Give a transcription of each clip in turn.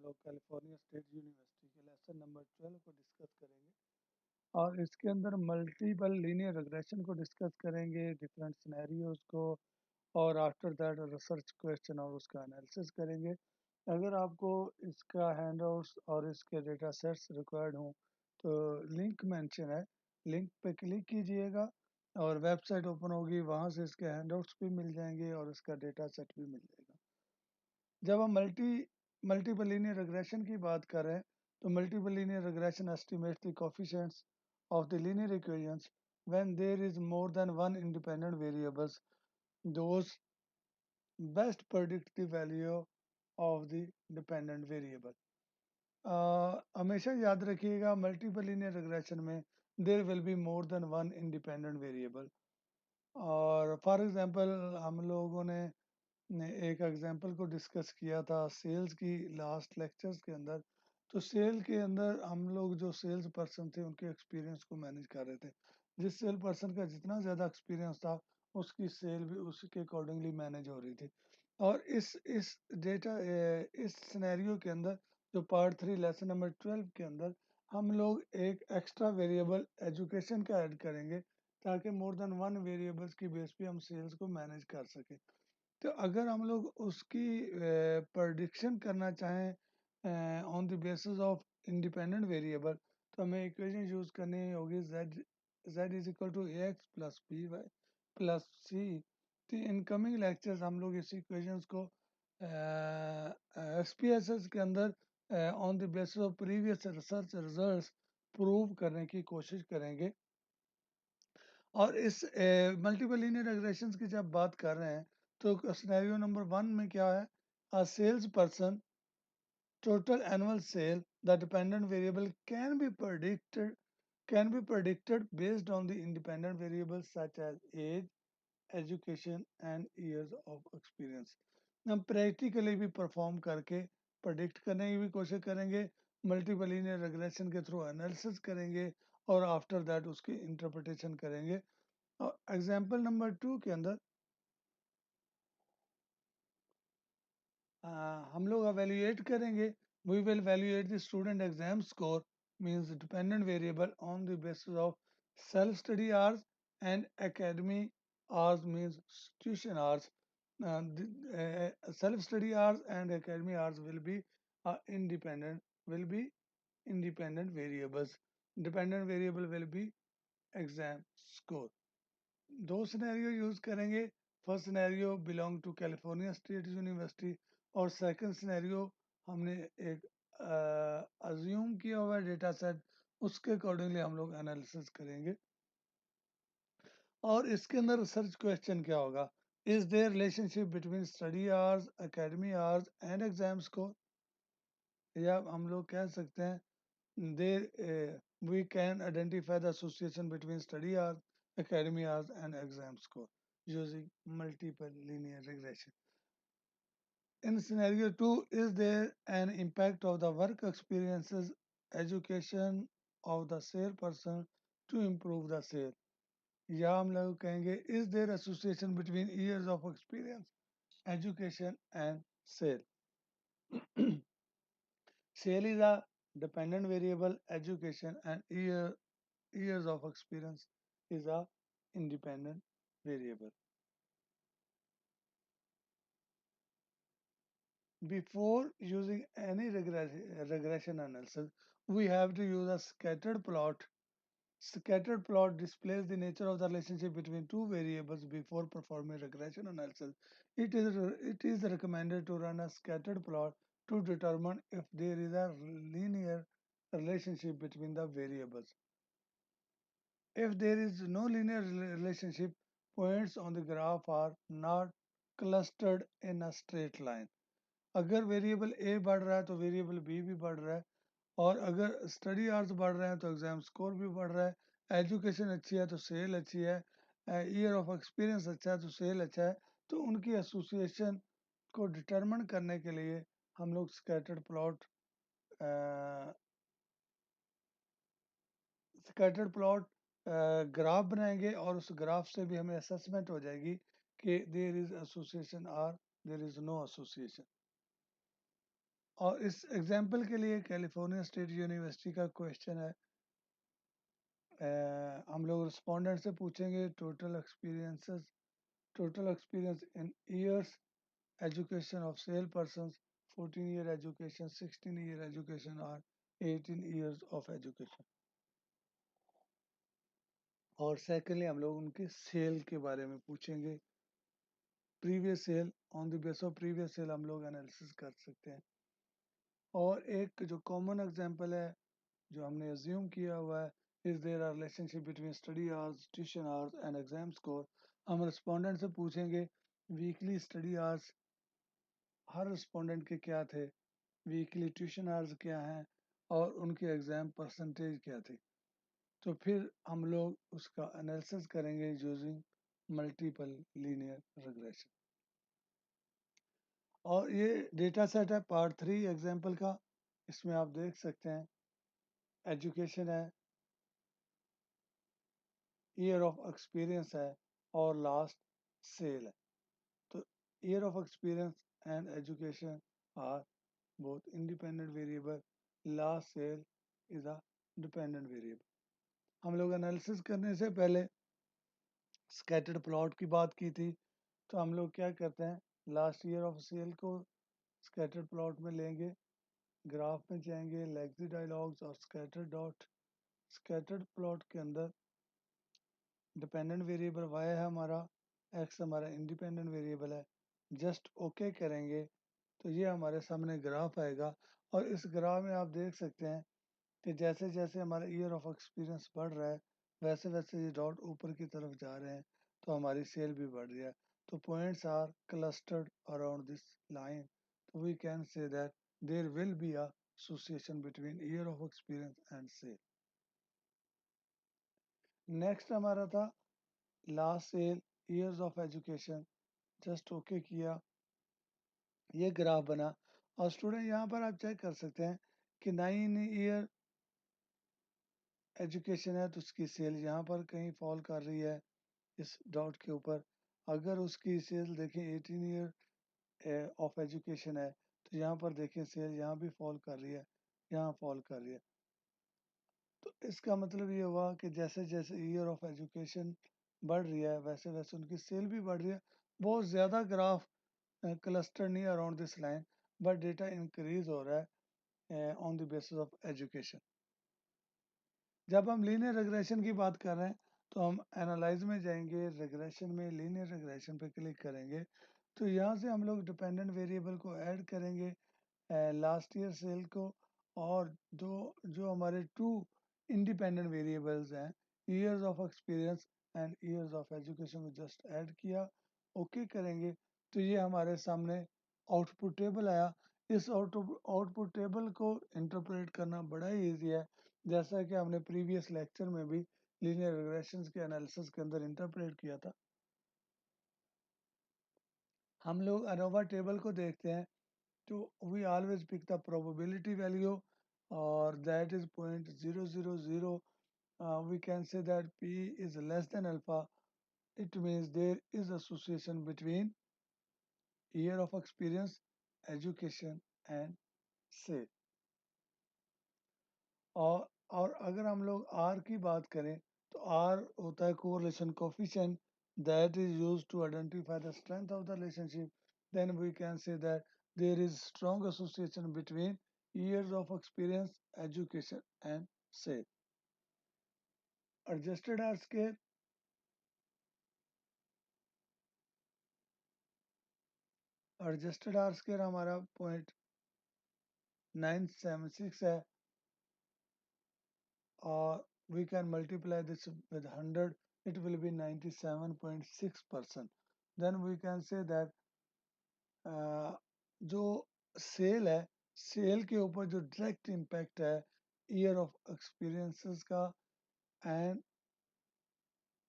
लोग California state university के lesson number 12 को डिस्कस करेंगे और इसके अंदर मल्टीपल लीनियर रिग्रेशन को डिस्कस करेंगे, डिफरेंट सिनेरियोज को, और आफ्टर दैट रिसर्च क्वेश्चन और उसका एनालिसिस करेंगे। अगर आपको इसका हैंडआउट्स और इसके डेटा सेट्स रिक्वायर्ड हों तो लिंक मेंशन है, लिंक पे क्लिक कीजिएगा और वेबसाइट ओपन होगी, वहाँ से इसके हैंडआउट्स भी मिल जाएंगे और इसका डेटा सेट भी मिल जाएगा। जब हम मल्टीपल लीनियर रिग्रेशन की बात कर रहे हैं तो multiple linear regression estimates the coefficients of the linear equations when there is more than one independent variables. Those best predict the value of the dependent variable. हमेशा याद रखिएगा मल्टीपल लीनियर रिग्रेशन में there will be more than one independent variable. और for example हम लोगों ने एक example को डिस्कस किया था सेल्स की लास्ट लेक्चर्स के अंदर। तो सेल के अंदर हम लोग जो सेल्स पर्सन थे उनके एक्सपीरियंस को मैनेज कर रहे थे। जिस सेल पर्सन का जितना ज़्यादा एक्सपीरियंस था उसकी सेल भी उसके अकॉर्डिंगली मैनेज हो रही थी। और इस डेटा इस सिनेरियो के अंदर जो पार्ट 3 लेसन नंबर 12 के अंदर हम लोग एक एक्स्ट्रा वेरिएबल एजुकेशन का ऐड करेंगे ताकि मोर देन वन वेरिएबल्स की बेस पे हम सेल्स को मैनेज कर सकें। तो अगर हम लोग उसकी प्रेडिक्शन करना चाहें on the basis of independent variable तो हमें इक्वेशन यूज करनी होगी z is equal to A X plus B Y plus C. तो इनकमिंग लेक्चर्स हम लोग इस इक्वेशंस को SPSS के अंदर on the basis of previous research results prove करने की कोशिश करेंगे। और इस मल्टीपल लीनियर रिग्रेशंस की जब बात कर रहे हैं तो सिनेरियो नंबर 1 में क्या है, a sales person total annual sale, the dependent variable can be predicted based on the independent variables such as age, education and years of experience. हम प्रैक्टिकली भी परफॉर्म करके प्रेडिक्ट करने की भी कोशिश करेंगे, मल्टीपल लीनियर रिग्रेशन के through analysis करेंगे और आफ्टर दैट उसकी इंटरप्रिटेशन करेंगे। और एग्जांपल नंबर 2 के अंदर हम लोग evaluate करेंगे, we will evaluate the student exam score means dependent variable on the basis of self study hours and academy hours means tuition hours. Self study hours and academy hours will be independent variables. Dependent variable will be exam score. दो scenario use करेंगे, first scenario belong to California state university और second scenario हमने एक assume किया हुआ data set, उसके accordingly हम लोग एनालिसिस करेंगे। और इसके अंदर रिसर्च क्वेश्चन क्या होगा, is their relationship between study hours, academy hours and exam score, या हम लोग कह सकते हैं there we can identify the association between study hours, academy hours and exam score using multiple linear regression. In scenario 2, is there an impact of the work experiences, education of the sale person to improve the sale? या हम लोग कहेंगे is there association between years of experience, education and sale? Sale is a dependent variable, education and years of experience is a independent variable. Before using any regression analysis, we have to use a scattered plot. Scattered plot displays the nature of the relationship between two variables before performing regression analysis. It is recommended to run a scattered plot to determine if there is a linear relationship between the variables. If there is no linear relationship, points on the graph are not clustered in a straight line. अगर variable ए बढ़ रहा है तो variable B भी बढ़ रहा है, और अगर स्टडी आवर्स बढ़ रहे हैं तो एग्जाम स्कोर भी बढ़ रहा है, एजुकेशन अच्छी है तो सेल अच्छी है, ईयर ऑफ एक्सपीरियंस अच्छा है तो सेल अच्छा है। तो उनकी एसोसिएशन को डिटरमिन करने के लिए हम लोग स्कैटर्ड प्लॉट ग्राफ बनाएंगे और उस ग्राफ से भी हमें असेसमेंट हो जाएगी कि देयर इज एसोसिएशन और देयर इज नो एसोसिएशन। और इस एग्जाम्पल के लिए कैलिफोर्निया स्टेट यूनिवर्सिटी का क्वेश्चन है। हम लोग रिस्पोंडेंट से पूछेंगे total experience in years education of sale persons, 14-year education, 16-year education or 18 years of education। और सेकेंडली हम लोग उनके सेल के बारे में पूछेंगे। Previous sale, on the base of previous sale हम लोग एनालिसिस कर सकते हैं। और एक जो कॉमन एग्जांपल है जो हमने अज्यूम किया हुआ है, is there are relationship between study hours, tuition hours and exam score. हम रिस्पोंडेंट से पूछेंगे वीकली स्टडी आवर्स हर रिस्पोंडेंट के क्या थे, वीकली ट्यूशन आवर्स क्या हैं और उनकी एग्ज़ाम परसेंटेज क्या थी। तो फिर हम लोग उसका एनालिसिस करेंगे यूजिंग मल्टीपल लीनियर रिग्रेशन। और ये डेटा सेट है पार्ट 3 एग्जाम्पल का। इसमें आप देख सकते हैं एजुकेशन है, ईयर ऑफ एक्सपीरियंस है और लास्ट सेल है। तो year of experience and education are both independent variable, last sale is a dependent variable। हम लोग एनालिसिस करने से पहले स्कैटर्ड प्लॉट की बात की थी। तो हम लोग क्या करते हैं, लास्ट ईयर ऑफ सेल को स्कैटर्ड प्लॉट में लेंगे, ग्राफ में जाएंगे, लेक्सी डायलॉग्स और स्कैटर्ड डॉट। स्कैटर्ड प्लॉट के अंदर डिपेंडेंट वेरिएबल y है हमारा, x हमारा इंडिपेंडेंट वेरिएबल है। जस्ट ओके करेंगे तो ये हमारे सामने ग्राफ आएगा। और इस ग्राफ में आप देख सकते हैं कि जैसे जैसे हमारा ईयर ऑफ एक्सपीरियंस बढ़ रहा है वैसे वैसे ये डॉट ऊपर की तरफ जा रहे हैं, तो हमारी सेल भी बढ़ रही है। तो points are clustered around this line, तो we can say that there will be a association between year of experience and sale। Next हमारा था last sale, years of education. Just okay किया, ये ग्राफ बना। और स्टूडेंट यहाँ पर आप चेक कर सकते हैं कि 9 ईयर एजुकेशन है तो उसकी सेल यहाँ पर कहीं फॉल कर रही है इस डॉट के ऊपर। अगर उसकी सेल देखें 18 ईयर ऑफ एजुकेशन है तो यहाँ पर देखें सेल यहाँ भी फॉल कर रही है, यहाँ फॉल कर रही है। तो इसका मतलब ये हुआ कि जैसे जैसे ईयर ऑफ एजुकेशन बढ़ रही है वैसे वैसे उनकी सेल भी बढ़ रही है। बहुत ज़्यादा ग्राफ क्लस्टर नहीं around this line, but data increase हो रहा है on the basis of education. जब हम लीनियर रिग्रेशन की बात कर रहे हैं तो हम एनालाइज में जाएंगे, रिग्रेशन में लीनियर रिग्रेशन पे क्लिक करेंगे। तो यहाँ से हम लोग डिपेंडेंट वेरिएबल को ऐड करेंगे लास्ट ईयर सेल को, और दो जो हमारे टू इंडिपेंडेंट वेरिएबल्स हैं years of experience and years of education को जस्ट ऐड किया, ओके करेंगे तो ये हमारे सामने आउटपुट टेबल आया। इस आउटपुट टेबल को इंटरप्रेट करना बड़ा ही ईजी है, जैसा कि हमने प्रीवियस लेक्चर में भी लीनियर रिग्रेशंस के एनालिसिस के अंदर इंटरप्रेट किया था। हम लोग अनोवा टेबल को देखते हैं तो we always pick the probability value और that is 0.000। we can say that p is less than alpha, it means there is association between year of experience, education and say। और अगर हम लोग r की बात करें तो r होता है correlation coefficient that is used to identify the strength of the relationship। then we can say that there is strong association between years of experience, education and say। adjusted r scale, हमारा 0.976 है और we can multiply this with 100, it will be 97.6%। then we can say that जो cell है, cell के ऊपर जो direct impact है year of experiences का and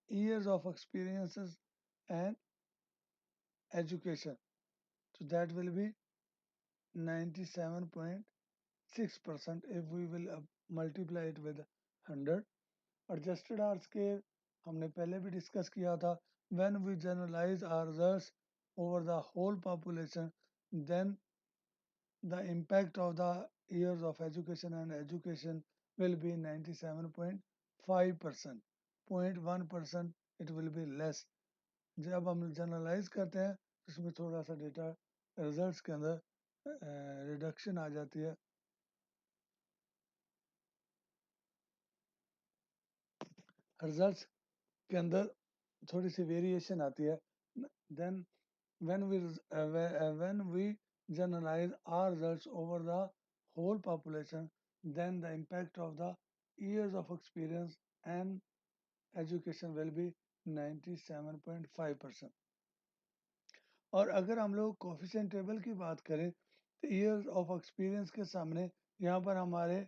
years of experiences and education, so that will be 97.6% if we will multiply it with 100। adjusted R scale हमने पहले भी डिस्कस किया था, when we generalize our results over the whole population then the impact of the years of education and education will be 97.5%. 0.1% it will be less. जब हम generalise करते हैं उसमें थोड़ा सा डेटा रिजल्ट्स के अंदर रिडक्शन आ जाती है, रिजल्ट्स के अंदर थोड़ी सी वेरिएशन आती है. Then when we generalize our results over the whole population, then the impact of the years of experience and education will be 97.5%. और अगर हम लोग कोफिशिएंट टेबल की बात करें तो ईयर्स ऑफ एक्सपीरियंस के सामने यहाँ पर हमारे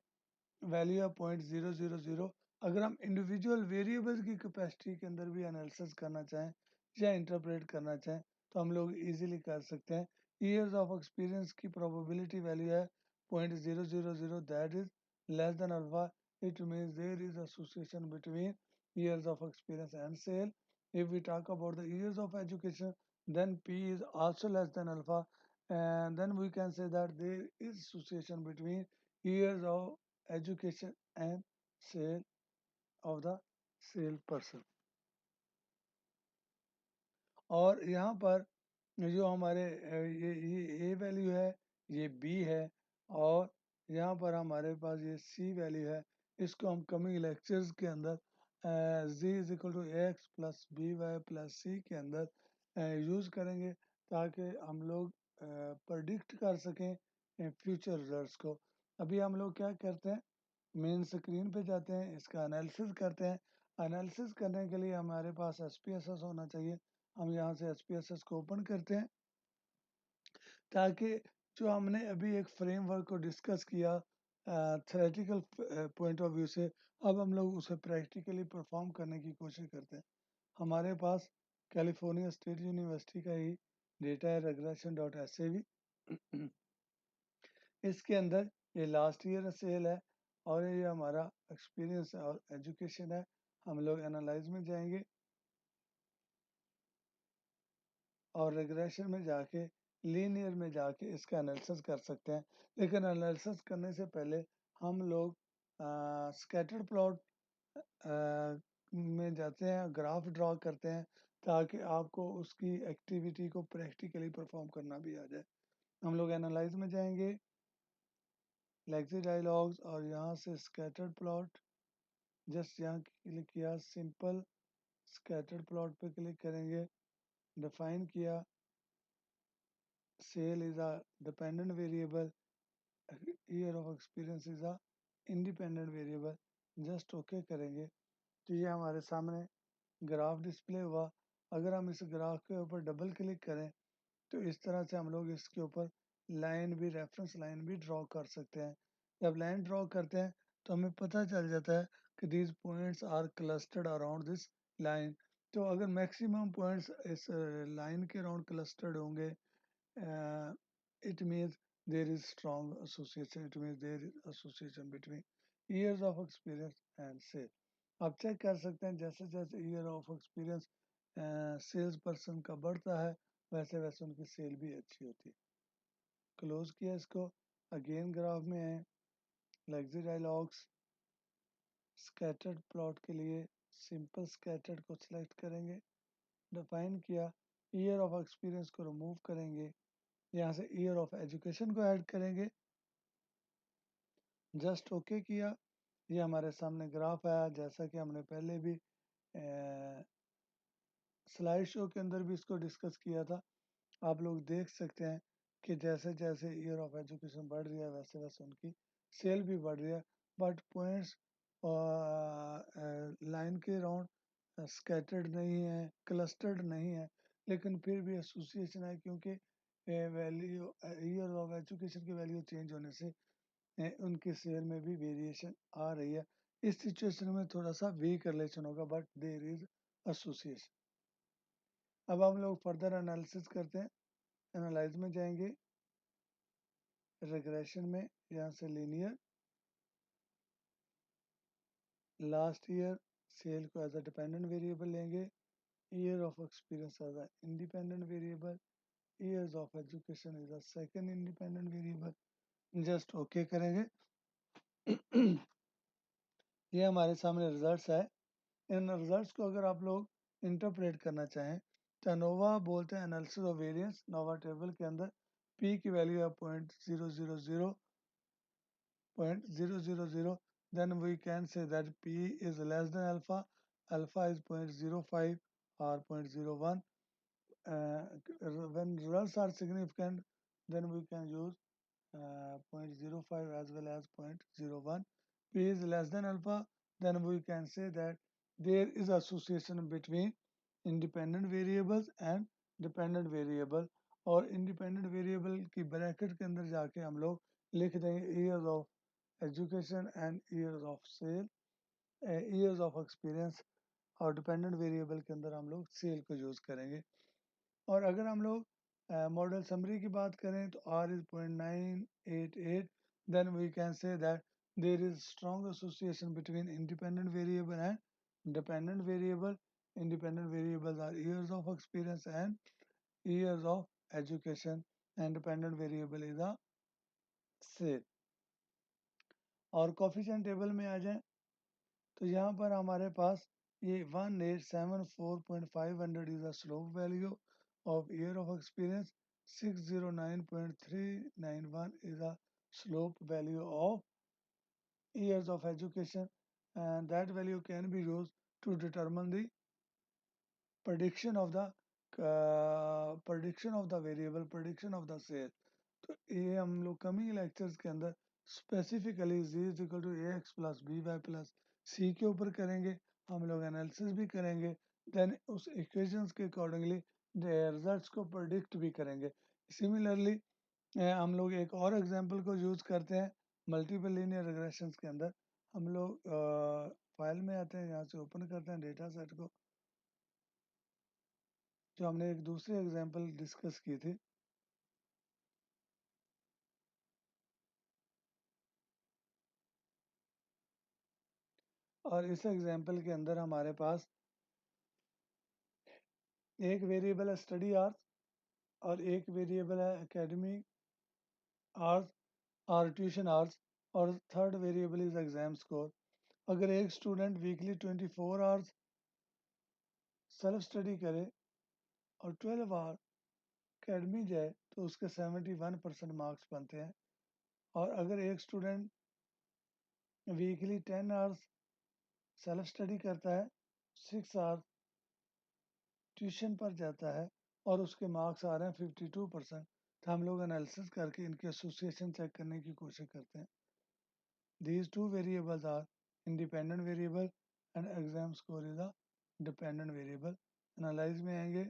वैल्यू है 0.000. अगर हम इंडिविजुअल वेरिएबल्स की कैपेसिटी के अंदर भी एनालिसिस करना चाहें या इंटरप्रेट करना चाहें तो हम लोग इजीली कर सकते हैं. ईयर्स ऑफ एक्सपीरियंस की प्रोबेबिलिटी वैल्यू है 0.000, that is less than alpha. It means there is association between years of experience and sale. if we talk about the years of education, then p is also less than alpha, and then we can say that there is association between years of education and sale of the sale person. और यहाँ पर जो हमारे ये A value है, ये B है, और यहाँ पर हमारे पास ये C वैल्यू है. इसको हम कमिंग लेक्चर्स के अंदर z is equal to X plus B Y plus C के अंदर यूज़ करेंगे ताकि हम लोग प्रडिक्ट कर सकें फ्यूचर रिजल्ट्स को. अभी हम लोग क्या करते हैं, मेन स्क्रीन पे जाते हैं, इसका एनालिसिस करते हैं. एनालिसिस करने के लिए हमारे पास SPSS होना चाहिए. हम यहाँ से SPSS को ओपन करते हैं ताकि जो हमने अभी एक फ्रेमवर्क को डिस्कस किया थ्योरेटिकल पॉइंट ऑफ व्यू से, अब हम लोग उसे प्रैक्टिकली परफॉर्म करने की कोशिश करते हैं. हमारे पास कैलिफोर्निया स्टेट यूनिवर्सिटी का ही डेटा है regression.sav. इसके अंदर ये लास्ट ईयर सेल है और ये हमारा एक्सपीरियंस और एजुकेशन है. हम लोग एनालाइज में जाएंगे और रिग्रेशन में जाके लीनियर में जाके इसका एनालिसिस कर सकते हैं. लेकिन एनालिसिस करने से पहले हम लोग स्कैटर्ड प्लॉट में जाते हैं, ग्राफ ड्रॉ करते हैं ताकि आपको उसकी एक्टिविटी को प्रैक्टिकली परफॉर्म करना भी आ जाए. हम लोग एनालाइज में जाएंगे, लेक्सी डायलॉग्स, और यहाँ से स्कैटर्ड प्लॉट, जस्ट यहाँ क्लिक किया, सिंपल स्कैटर्ड प्लॉट पे क्लिक करेंगे, डिफाइन किया, sale is a dependent variable, year of experience is a independent variable. Just okay करेंगे तो ये हमारे सामने ग्राफ डिस्प्ले हुआ. अगर हम इस ग्राफ के ऊपर डबल क्लिक करें तो इस तरह से हम लोग इसके ऊपर लाइन भी, रेफरेंस लाइन भी ड्रॉ कर सकते हैं. जब लाइन ड्रॉ करते हैं तो हमें पता चल जाता है कि these points are clustered around this line. तो अगर मैक्सिमम पॉइंट्स इस लाइन के अराउंड क्लस्टर्ड होंगे, it means there is strong association, it means there is association between years of experience and sale. आप चेक कर सकते हैं जैसे जैसे year of experience sales person का बढ़ता है वैसे वैसे उनकी सेल भी अच्छी होती है. क्लोज किया इसको, अगेन ग्राफ में है, लेक्सी डायलॉग्स, स्कैटर्ड प्लॉट के लिए सिंपल स्कैटर्ड को सिलेक्ट करेंगे, डिफाइन किया, ईयर ऑफ एक्सपीरियंस को रिमूव करेंगे, यहाँ से ईयर ऑफ एजुकेशन को ऐड करेंगे, जस्ट ओके किया. ये हमारे सामने ग्राफ आया जैसा कि हमने पहले भी स्लाइड शो के अंदर भी इसको डिस्कस किया था. आप लोग देख सकते हैं कि जैसे जैसे ईयर ऑफ एजुकेशन बढ़ रही है वैसे वैसे उनकी सेल भी बढ़ रही है. बट पॉइंट्स लाइन के राउंड स्कैटर्ड नहीं है, क्लस्टर्ड नहीं है, लेकिन फिर भी एसोसिएशन है क्योंकि वैल्यू ईयर ऑफ एजुकेशन की वैल्यू चेंज होने से उनके शेयर में भी वेरिएशन आ रही है. इस सिचुएशन में थोड़ा सा वीक रिलेशन होगा बट देयर इज एसोसिएशन. अब हम लोग फर्दर एनालिसिस करते हैं. एनालाइज में जाएंगे, रिग्रेशन में यहाँ से लीनियर, लास्ट ईयर सेल को एज अ डिपेंडेंट वेरिएबल लेंगे, year of experience as a independent variable, years of education is a second independent variable. जस्ट ओके करेंगे। ये हमारे सामने रिजल्ट्स है। इन रिजल्ट्स को अगर आप लोग इंटरप्रेट करना चाहें तो अनोवा बोलते हैं analysis of variance. Nova table के अंदर पी की वैल्यू है 0.000, then we can say that p is less than alpha, alpha is 0.05 or 0.01. When results are significant, then we can use 0.05 as well as 0.01. P is less than alpha, then we can say that there is association between independent variables and dependent variable, और independent variable की bracket के अंदर जाके हम लोग लिख देंगे years of education and years of sale, years of experience, और डिपेंडेंट वेरिएबल के अंदर हम लोग सेल को यूज़ करेंगे। और अगर हम लोग मॉडल समरी की बात करें तो R is 0.988, then we can say that there is strong association between independent variable and dependent variable. Independent variables are years of experience and years of education, and dependent variable is a sale। और coefficient table में आ जाए तो यहाँ पर हमारे पास ये 1874.500 is the slope value of year of experience, 609.391 is the slope value of years of education, and that value can be used to determine the prediction of the variable, prediction of the sale। तो ये हम लोग coming lectures के अंदर specifically z is equal to A X plus B Y plus C के ऊपर करेंगे, हम लोग एनालिसिस भी करेंगे, देन उस इक्वेशंस के अकॉर्डिंगली रिजल्ट्स को प्रेडिक्ट भी करेंगे। सिमिलरली हम लोग एक और एग्जांपल को यूज करते हैं मल्टीपल लीनियर रिग्रेशंस के अंदर। हम लोग फाइल में आते हैं, यहाँ से ओपन करते हैं डेटा सेट को, जो हमने एक दूसरी एग्जांपल डिस्कस की थी। और इस एग्जांपल के अंदर हमारे पास एक वेरिएबल है स्टडी आवर्स और एक वेरिएबल है एकेडमी आवर्स और ट्यूशन आवर्स, और third variable is exam score. अगर एक student weekly 24 hours self study करे और 12 आवर एकेडमी जाए तो उसके 71% मार्क्स बनते हैं। और अगर एक student weekly 10 hours self study करता है, 6 आवर्स ट्यूशन पर जाता है और उसके मार्क्स आ रहे हैं 52%, तो हम लोग एनालिसिस करके इनके एसोसिएशन चेक करने की कोशिश करते हैं। These two variables are independent variable and exam score is a dependent variable। Analyse में आएंगे,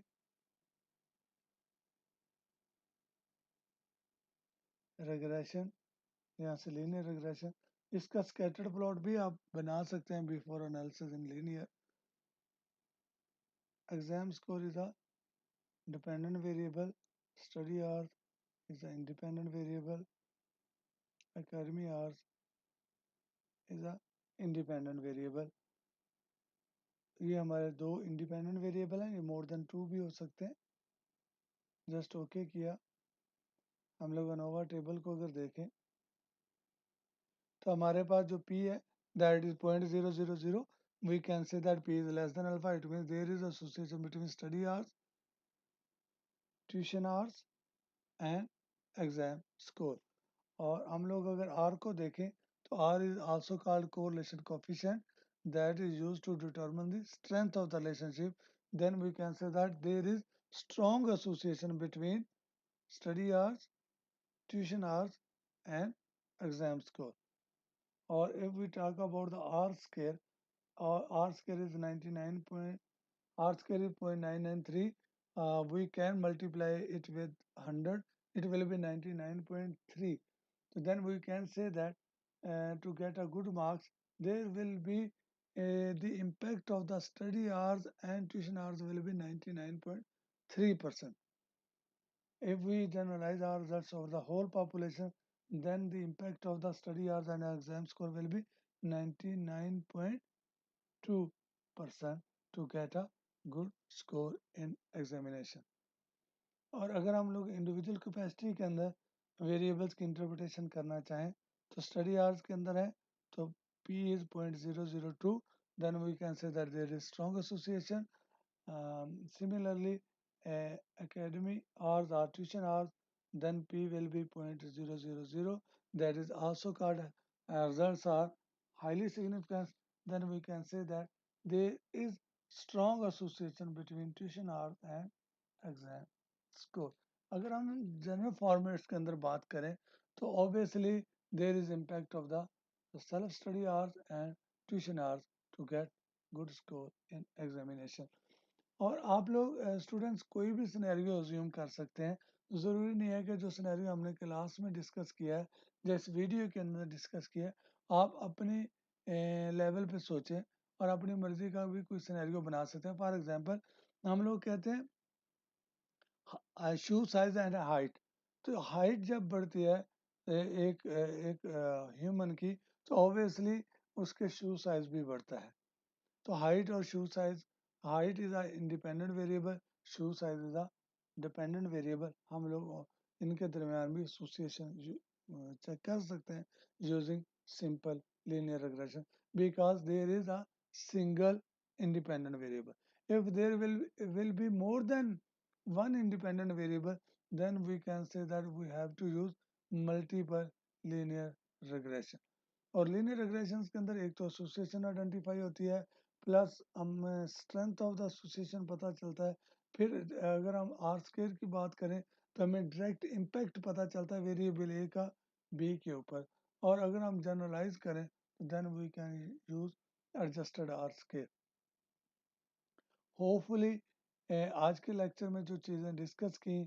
रेग्रेशन, यहाँ से लीनियर रेग्रेशन, इसका स्कैटर्ड प्लॉट भी आप बना सकते हैं before analysis in linear. Exam score is a dependent variable, study hours is a independent variable, academy hours is a independent variable. ये हमारे दो इंडिपेंडेंट वेरिएबल हैं, ये मोर देन 2 भी हो सकते हैं। जस्ट ओके किया। हम लोग अनोवा टेबल को अगर देखें तो हमारे पास जो P है that is 0.000, we can say that P is less than alpha, it means there is association between study hours, tuition hours and exam score। और हम लोग अगर R को देखें तो R is also called correlation coefficient that is used to determine the strength of the relationship, then we can say that there is strong association between study hours, tuition hours and exam score। or if we talk about the R square, R square is 99 point, R square is 0.993, we can multiply it with 100, it will be 99.3। so then we can say that to get a good marks there will be the impact of the study hours and tuition hours will be 99.3%। if we generalize our results over the whole population, then the impact of the study hours and exam score will be 99.2% to get a good score in examination। और अगर हम लोग individual capacity के अंदर variables की interpretation करना चाहें तो स्टडी आवर्स के अंदर है तो P is 0.002, then we can say that there is strong association. Similarly, academy hours or tuition hours, then P will be 0.000. That is also called results are highly significant. Then we can say that there is strong association between tuition hours and exam score. अगर हम general formats के अंदर बात करें तो obviously there is impact of the self study hours and tuition hours to get good score in examination. और आप लोग स्टूडेंट्स कोई भी सिनेरियो अज्यूम कर सकते हैं. ज़रूरी नहीं है कि जो सिनेरियो हमने क्लास में डिस्कस किया है जैसे वीडियो के अंदर डिस्कस किया है आप अपने लेवल पे सोचें और अपनी मर्जी का भी कोई सिनेरियो बना सकते हैं. फॉर एग्जांपल हम लोग कहते हैं शू साइज एंड हाइट. तो हाइट जब बढ़ती है एक एक ह्यूमन की तो ऑब्वियसली उसके शू साइज भी बढ़ता है. तो हाइट और शू size, height is a independent variable, shoe size is a dependent variable. हम लोग इनके दरमियान भी एसोसिएशन चेक कर सकते हैं using simple linear regression because there is a single independent variable. If there will be more than one independent variable, then we can say that we have to use multiple linear regression. और linear regressions के अंदर एक तो association identify होती है plus हमें strength of the association पता चलता है. फिर अगर हम आर स्क्वायर की बात करें तो हमें डायरेक्ट इम्पैक्ट पता चलता है वेरिएबल ए का बी के ऊपर. और अगर हम जनरलाइज करें तो then we can use adjusted R square. Hopefully आज के लेक्चर में जो चीज़ें डिस्कस की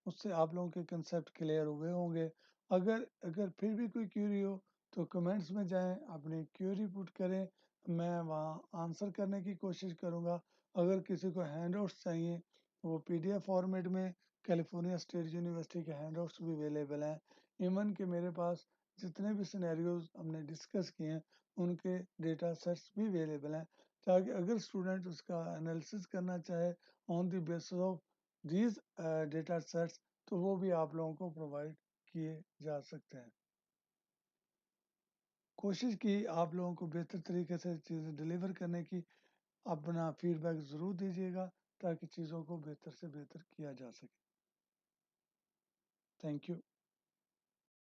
उससे आप लोगों के कंसेप्ट क्लियर हुए होंगे. अगर अगर फिर भी कोई क्यूरी हो तो कमेंट्स में जाएं, अपनी क्यूरी पुट करें, मैं वहाँ आंसर करने की कोशिश करूँगा. अगर किसी को हैंडआउट्स चाहिए वो पीडीएफ फॉर्मेट में कैलिफोर्निया स्टेट यूनिवर्सिटी के हैंडआउट्स भी अवेलेबल हैं. इवन कि मेरे पास जितने भी सिनेरियोज हमने डिस्कस किए हैं उनके डेटा सेट्स भी अवेलेबल हैं ताकि अगर स्टूडेंट उसका एनालिसिस करना चाहे on the basis of these data sets तो वो भी आप लोगों को प्रोवाइड किए जा सकते हैं. कोशिश की आप लोगों को बेहतर तरीके से चीज़ें डिलीवर करने की. अपना फीडबैक ज़रूर दीजिएगा ताकि चीज़ों को बेहतर से बेहतर किया जा सके. Thank you.